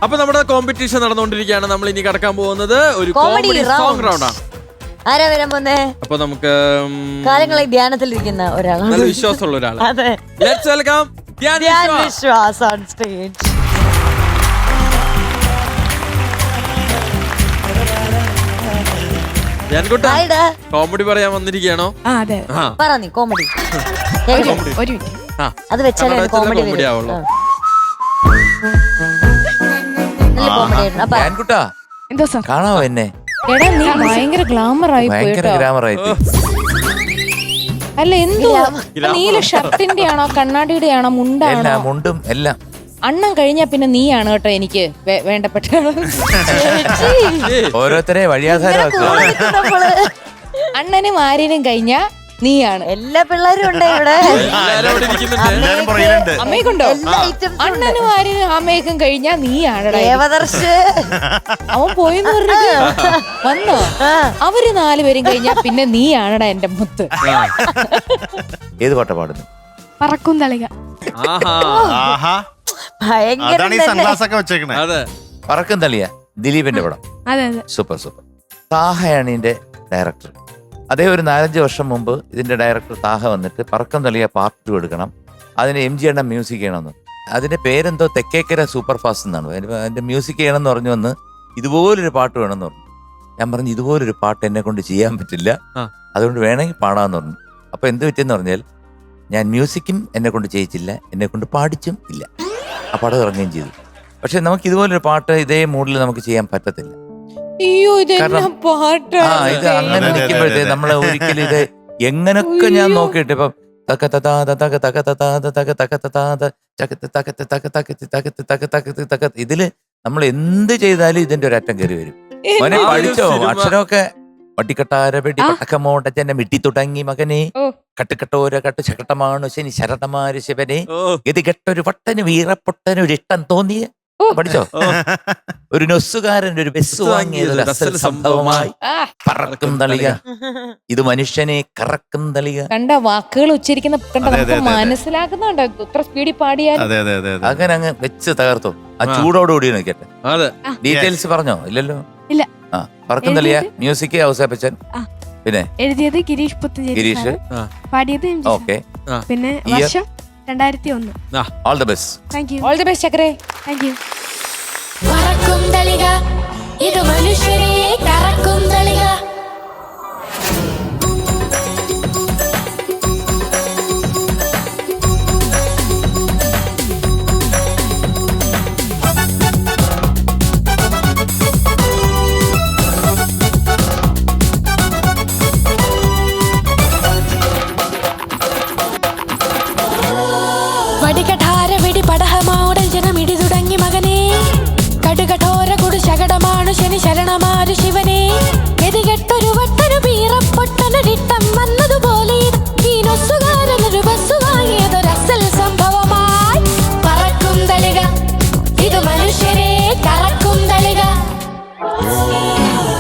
അപ്പൊ നമ്മുടെ കോമ്പറ്റീഷൻ നടന്നുകൊണ്ടിരിക്കുകയാണ്. നമ്മൾ ഇനി കടക്കാൻ പോകുന്നത് ഒരു കോമഡി സോങ് റൗണ്ട് ആണ്. ആരാ വരാൻ പോന്നേ? അപ്പൊ നമുക്ക് കാലങ്ങളായി ധ്യാനത്തിലിരിക്കുന്ന ഒരാളാണ്, നല്ല വിശ്വാസമുള്ള ഒരാൾ. അതെ, let's welcome Dhyan Vishwas on stage. Comedy പറയാൻ വന്നിരിക്കുകയാണോ? പറ നീ കോമഡി. അത് വെച്ചാലേ കോമഡി ആവുള്ളൂ. കാണാവോ എന്നെ? എടാ നീ ഭയങ്കര ഗ്ലാമർ ആയി പോയി. അല്ല എന്തോ നീല ഷർട്ടിന്റെ ആണോ കണ്ണാടിയുടെ ആണോ മുണ്ടാണോ? മുണ്ടും എല്ലാം. അണ്ണൻ കഴിഞ്ഞാ പിന്നെ നീയാണ് കേട്ടോ എനിക്ക് വേണ്ടപ്പെട്ട. ഓരോരുത്തരെ വഴിയാധാരം. അണ്ണനും ആര്യനും കഴിഞ്ഞാ നീയാണ്. എല്ലാ പിള്ളേരും ഉണ്ട് ഇവിടെ. അമ്മയ്ക്കുണ്ടോ? അണ്ണനും ആര്യനും അമ്മയ്ക്കും കഴിഞ്ഞാ നീയാണ്. അവൻ പോയെന്ന് പറഞ്ഞിട്ട് വന്നോ? അവര് 4 പേരും കഴിഞ്ഞാ പിന്നെ നീയാണടാ എന്റെ മുത്ത്. ഏത് പാട്ടാ പാടുന്നു? പറക്കും തളിക. പറക്കും തളിയ ദിലീപിന്റെ പടം. Super super. താഹയാണ് ഇതിന്റെ ഡയറക്ടർ. അതേ ഒരു 4-5 വർഷം മുമ്പ് ഇതിന്റെ ഡയറക്ടർ താഹ വന്നിട്ട് പറക്കം തളിയ പാർട്ട് 2 എടുക്കണം, അതിന് MG അണ്ണ മ്യൂസിക് ചെയ്യണമെന്ന്. അതിന്റെ പേരെന്തോ തെക്കേക്കര സൂപ്പർ ഫാസ്റ്റ് എന്നാണ്. അതിന്റെ മ്യൂസിക് ചെയ്യണമെന്ന് പറഞ്ഞു വന്ന് ഇതുപോലൊരു പാട്ട് വേണമെന്ന് പറഞ്ഞു. ഞാൻ പറഞ്ഞു ഇതുപോലൊരു പാട്ട് എന്നെ കൊണ്ട് ചെയ്യാൻ പറ്റില്ല, അതുകൊണ്ട് വേണമെങ്കിൽ പാടാന്ന് പറഞ്ഞു. അപ്പൊ എന്ത് പറ്റിയെന്ന് പറഞ്ഞാൽ ഞാൻ മ്യൂസിക്കും എന്നെ കൊണ്ട് ചെയ്യിച്ചില്ല, എന്നെ കൊണ്ട് പാടിച്ചും ഇല്ല. ആ പടം ഇറങ്ങുകയും ചെയ്തു. പക്ഷെ നമുക്ക് ഇതുപോലൊരു പാട്ട് ഇതേ മൂഡിൽ നമുക്ക് ചെയ്യാൻ പറ്റത്തില്ല. കാരണം ഇത് അങ്ങനെ നിൽക്കുമ്പോഴത്തേ നമ്മള് ഒരിക്കലും ഇത് എങ്ങനൊക്കെ ഞാൻ നോക്കിയിട്ട് ഇപ്പം ഇതില് നമ്മൾ എന്ത് ചെയ്താലും ഇതിന്റെ ഒരു അറ്റം കയറി വരും. മോനെ പഠിച്ചോ? അക്ഷരമൊക്കെ വട്ടിക്കട്ടാര വെടി പട്ടക്കമോട്ടച്ചെന്നെ മിട്ടി തുടങ്ങി മകനെ, കട്ടുകെട്ടോര കട്ട് ശകട്ടമാണു ശനി ശരണമാര് ശിവനെ, ഇത് കെട്ടൊരു വട്ടന് വീറപ്പൊട്ടന് ഒരു ഇഷ്ടം തോന്നിയ പഠിച്ചോ? ഒരു നൊസ്സുകാരൻ ഒരു ബസ് വാങ്ങിയത് അസൽ സംഭവമായി പറക്കും തളിക, ഇത് മനുഷ്യനെ കറക്കും തളിക. കണ്ട വാക്കുകൾ ഉച്ചരിക്കുന്ന മനസ്സിലാക്കുന്നുണ്ടോ? ഇത്ര സ്പീഡിൽ പാടിയാൽ അങ്ങനെ അങ്ങ് വെച്ച് തകർത്തോ. ആ ചൂടോടുകൂടി നോക്കട്ടെ. ഡീറ്റെയിൽസ് പറഞ്ഞോ? ഇല്ലല്ലോ. ഇല്ല. ആ പറക്കും തളിയ മ്യൂസിക് ഔസേപ്പച്ചൻ, പിന്നെ എഴുതിയത് ഗിരീഷ്, പാടിയത് ഓക്കെ, പിന്നെ വർഷം 2001. All the best. Thank you. All the best ചക്രേ. Thank you. പറക്കും തളിക, ഇത് മനുഷ്യരെ കറക്കും തളിക. വടികഠാര വെടി പടഹമാടൽ ജനമിടി തുടങ്ങി മകനെ, കടുകഠോര കുടു ശകടമാണു ശനി ശരണമാരു ശിവനെ, ഗതികെട്ടൊരു വട്ടനു പീറപ്പൊട്ടനൊരിട്ടം വന്നതുപോലെ ഈ നൊസ്സുകാരനൊരു ബസ് വാങ്ങിയതൊരസൽ സംഭവമായി പറക്കും തളിക, ഇത് മനുഷ്യരെ കറക്കും തളിക.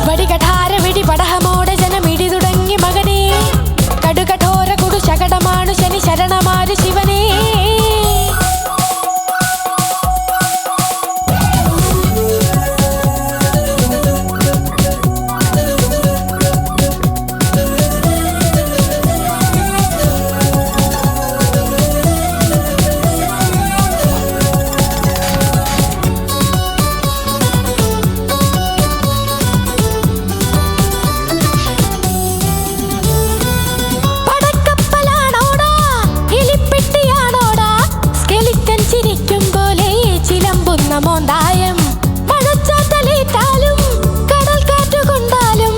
വടികഠാര വെടി പടഹമോടെ ജനമിടി തുടങ്ങി മകനെ, കടുകഠോര കുടു ശകടമാണു ശനി ശരണമാരു ശിവനെ. മോന്തായം മഴച്ചാത്തലേറ്റാലും കടൽ കാറ്റു കൊണ്ടാലും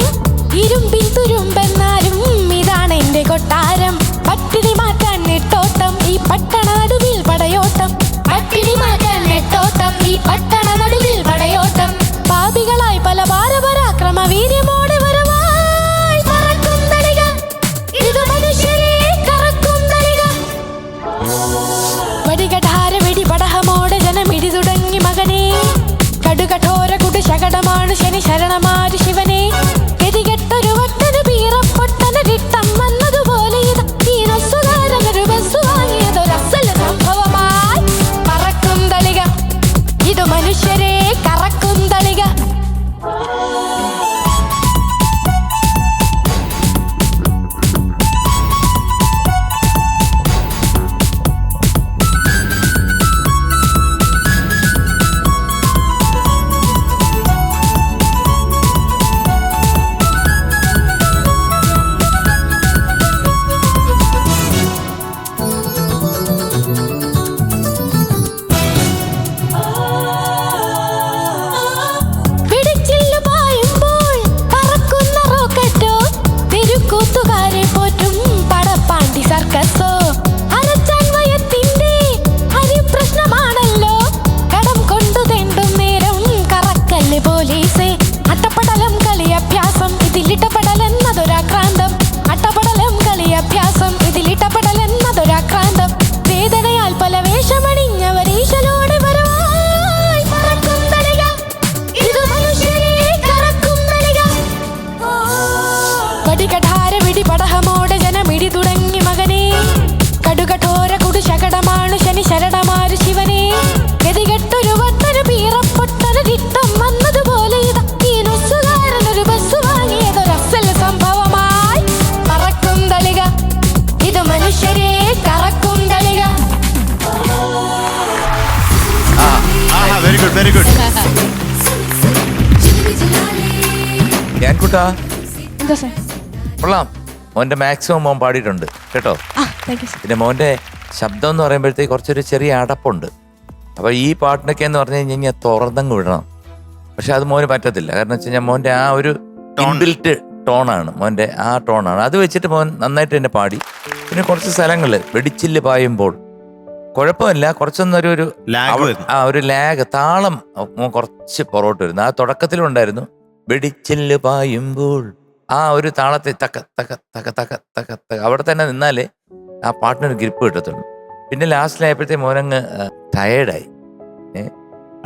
ഇരുമ്പിൻ തുരുമ്പെന്നാലും ഇതാണ് എന്റെ കൊട്ടാരം. പട്ടിണി മാറ്റാൻ നെട്ടോട്ടം ഈ പട്ടണ നടുവിൽ പടയോട്ടം, പട്ടിണി മാറ്റാൻ നെട്ടോട്ടം ഈ പട്ടണ നടുവിൽ പടയോട്ടം. പാപികളായി പല ഭാരപരാക്രമ വീര്യമോടെ വരവായി പറക്കും തളിക, ഇത് മനുഷ്യരെ കറക്കും തളിക. വടികഠാര വെടി പടഹമോടെ ജനമിടി തുടങ്ങി മകനെ, കടുകഠോര കുടു ശകടമാണു ശനി ശരണമാരു ശിവനെ, ഗതികെട്ടൊരു വട്ടന് പീറപ്പൊട്ടനൊരിട്ടം വന്നതുപോലെ ഈ നൊസ്സുകാരനൊരു ബസ് വാങ്ങിയതൊരസൽ സംഭവമായി പറക്കും തളിക, ഇത് മനുഷ്യരെ വെരി ഗുഡ്. ഞാൻ കുട്ടാ എന്താ സാർ? കൊള്ളാം. മോന്റെ മാക്സിമം മോൻ പാടിയിട്ടുണ്ട് കേട്ടോ. Thank you sir. പിന്നെ മോന്റെ ശബ്ദം എന്ന് പറയുമ്പോഴത്തേക്ക് കുറച്ചൊരു ചെറിയ അടപ്പുണ്ട്. അപ്പൊ ഈ പാട്ടിനൊക്കെ എന്ന് പറഞ്ഞു കഴിഞ്ഞാൽ തുറന്നങ്ങ് വിടണം. പക്ഷെ അത് മോന് പറ്റത്തില്ല. കാരണം വെച്ച് കഴിഞ്ഞാൽ മോന്റെ ആ ഒരു ഇൻബിൽറ്റ് ടോണാണ്, മോന്റെ ആ ടോണാണ്. അത് വെച്ചിട്ട് മോൻ നന്നായിട്ട് തന്നെ പാടി. പിന്നെ കുറച്ച് സ്ഥലങ്ങള് വെടിച്ചില് പായുമ്പോൾ കുഴപ്പമില്ല, കുറച്ചൊന്നൊരു ഒരു ലാഗ്, താളം മോൻ കുറച്ച് പുറകോട്ട് വരുന്നു. ആ തുടക്കത്തിലുണ്ടായിരുന്നു വെടിച്ചില് പായുമ്പോൾ ആ ഒരു താളത്തെ തക്ക തക്ക തക്ക തക്ക തക്ക തക്ക അവിടെ തന്നെ നിന്നാലേ ആ പാട്ടിനൊരു ഗ്രിപ്പ് കിട്ടത്തുള്ളൂ. പിന്നെ ലാസ്റ്റിലായപ്പോഴത്തേ മോനങ്ങ് ടയേർഡായി.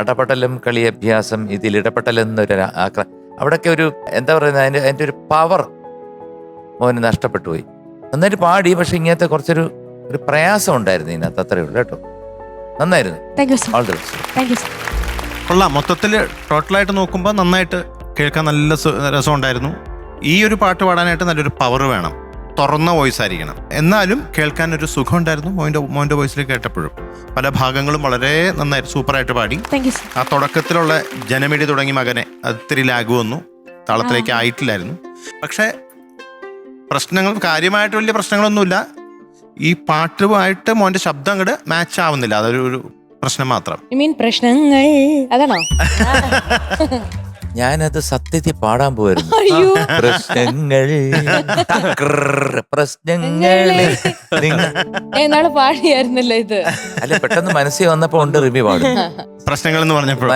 അടപടലം കളി അഭ്യാസം ഇതിൽ ഇടപെടലെന്നൊരു അവിടെയൊക്കെ ഒരു എന്താ പറയുന്നത്, അതിൻ്റെ ഒരു പവർ മോന് നഷ്ടപ്പെട്ടു പോയി. നന്നായിട്ട് പാടി, പക്ഷെ ഇങ്ങനത്തെ കുറച്ചൊരു പ്രയാസം ഉണ്ടായിരുന്നു ഇതിനകത്ത്. അത്രയേ ഉള്ളൂ കേട്ടോ. നന്നായിരുന്നു. Thank you sir. All the best. Thank you sir. കൊള്ളാം. മൊത്തത്തിൽ ടോട്ടലായിട്ട് നോക്കുമ്പോൾ നന്നായിട്ട് കേൾക്കാൻ നല്ല രസമുണ്ടായിരുന്നു. ഈ ഒരു പാട്ട് പാടാനായിട്ട് നല്ലൊരു പവർ വേണം, തുറന്ന വോയിസ് ആയിരിക്കണം. എന്നാലും കേൾക്കാൻ ഒരു സുഖം ഉണ്ടായിരുന്നു മോൻ്റെ വോയിസിൽ കേട്ടപ്പോഴും. പല ഭാഗങ്ങളും വളരെ നന്നായിട്ട് സൂപ്പറായിട്ട് പാടി. Thank you sir. ആ തുടക്കത്തിലുള്ള ജനമിടി തുടങ്ങി മകനെ അതിരി ലാഗ് വന്നു, താളത്തിലേക്ക് ആയിട്ടില്ലായിരുന്നു. പക്ഷേ പ്രശ്നങ്ങൾ കാര്യമായിട്ട് വലിയ പ്രശ്നങ്ങളൊന്നുമില്ല. ഈ പാട്ടുമായിട്ട് മോൻ്റെ ശബ്ദം അങ്ങോട്ട് മാച്ച് ആവുന്നില്ല, അതൊരു പ്രശ്നം മാത്രം. പ്രശ്നങ്ങൾ അതാണോ? ഞാനത് സത്യത്തിൽ പാടാൻ പോയിരുന്നു. പ്രശ്നങ്ങൾ പ്രശ്നങ്ങള് എന്നാള് പാടിയായിരുന്നല്ലോ ഇത്. അല്ല, പെട്ടെന്ന് മനസ്സിൽ വന്നപ്പോ ഉണ്ട് റിമി പാടും. പ്രശ്നങ്ങൾ എന്ന് പറഞ്ഞപ്പോൾ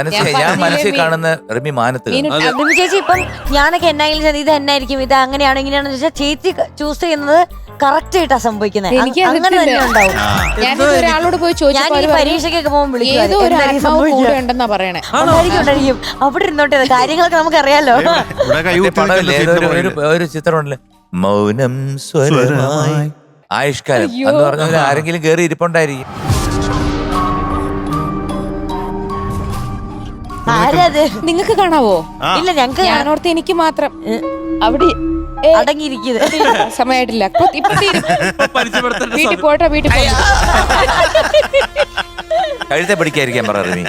ഞാൻ മനസ്സിൽ കാണുന്ന റിമി മാനത്ത്. റിമി ചേച്ചി ഇപ്പം ഞാനൊക്കെ എന്നായാലും ഇത് എന്നായിരിക്കും, ഇത് അങ്ങനെയാണ് ഇങ്ങനെയാണെന്ന് ചോദിച്ചാൽ ചേച്ചി ചൂസ് ചെയ്യുന്നത് കറക്റ്റ് ആയിട്ടാ സംഭവിക്കുന്നത്. എനിക്ക് അങ്ങനെ തന്നെ ഉണ്ടാവും. ഞാൻ ഒരാളോട് പോയി ഞാൻ ഈ പരീക്ഷയ്ക്കൊക്കെ പോകുമ്പോൾ ഏതോ ഒരു ആത്മാവ് കൂടെ ഉണ്ടെന്നാ പറയണേ. ഉണ്ടായിരിക്കും. അവിടെ ഇരുന്നോട്ടെ, കാര്യങ്ങളൊക്കെ നമുക്കറിയാലോ. ഒരു ചിത്രമുണ്ടല്ലേ, മൗനം സ്വരമായി ആയുഷ്കാലം എന്ന് പറഞ്ഞ ആരെങ്കിലും കേറി ഇരിപ്പുണ്ടായിരിക്കും. ആരത്? നിങ്ങക്ക് കാണാവോ? ഇല്ല, ഞങ്ങക്ക് ഞാനോർത്ത് എനിക്ക് മാത്രം. അവിടെ അടങ്ങിയിരിക്കുന്നത് സമയമായിട്ടില്ല. വീട്ടിൽ പോട്ടെ, വീട്ടിൽ പോട്ടെ. കഴുത്തെ പിടിക്കാതിരിക്കാൻ പറ റിമി.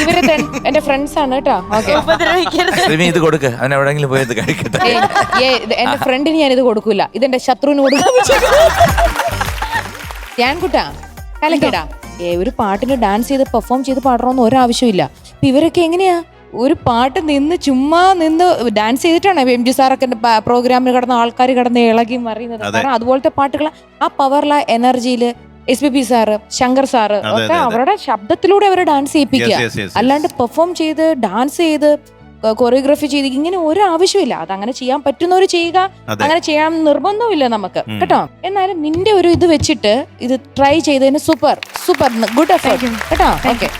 ഇവര് എന്റെ ഫ്രണ്ട്സ് ആണ് കേട്ടോ. റിമി ഇത് കൊടുക്ക്, അവൻ എവിടെങ്കിലും പോയത് കഴിക്കട്ടെ. എന്റെ ഫ്രണ്ടിന് ഞാൻ ഇത് കൊടുക്കൂല, ഇതെന്റെ ശത്രുവിന് കൊടുക്കാൻ. ഞാൻ കുട്ടാ കലക്കേടാ, ഒരു പാട്ടിന് ഡാൻസ് ചെയ്ത് പെർഫോം ചെയ്ത് പാടണമെന്ന് ഒരാവശ്യമില്ല. ഇവരൊക്കെ എങ്ങനെയാ ഒരു പാട്ട് ചുമ്മാ നിന്ന് ഡാൻസ് ചെയ്തിട്ടാണ് MG സാറൊക്കെ പ്രോഗ്രാമിൽ കിടന്ന ആൾക്കാർ കിടന്ന് ഇളകി മറിയുന്നത്. കാരണം അതുപോലത്തെ പാട്ടുകൾ ആ പവറില എനർജിയില് SPP സാറ്, ശങ്കർ സാറ് ഒക്കെ അവരുടെ ശബ്ദത്തിലൂടെ അവരെ ഡാൻസ് ചെയ്യിപ്പിക്കുക. അല്ലാണ്ട് പെർഫോം ചെയ്ത് ഡാൻസ് ചെയ്ത് കൊറിയോഗ്രാഫി ചെയ്ത് ഇങ്ങനെ ഒരു ആവശ്യമില്ല. അത് അങ്ങനെ ചെയ്യാൻ പറ്റുന്നവർ ചെയ്യുക, അങ്ങനെ ചെയ്യാൻ നിർബന്ധമില്ല നമുക്ക് കേട്ടോ. എന്നാലും നിന്റെ ഒരു ഇത് വെച്ചിട്ട് ഇത് ട്രൈ ചെയ്തതിന് സൂപ്പർ ഗുഡ് എഫേർട്ട് കേട്ടോ. ഓക്കെ.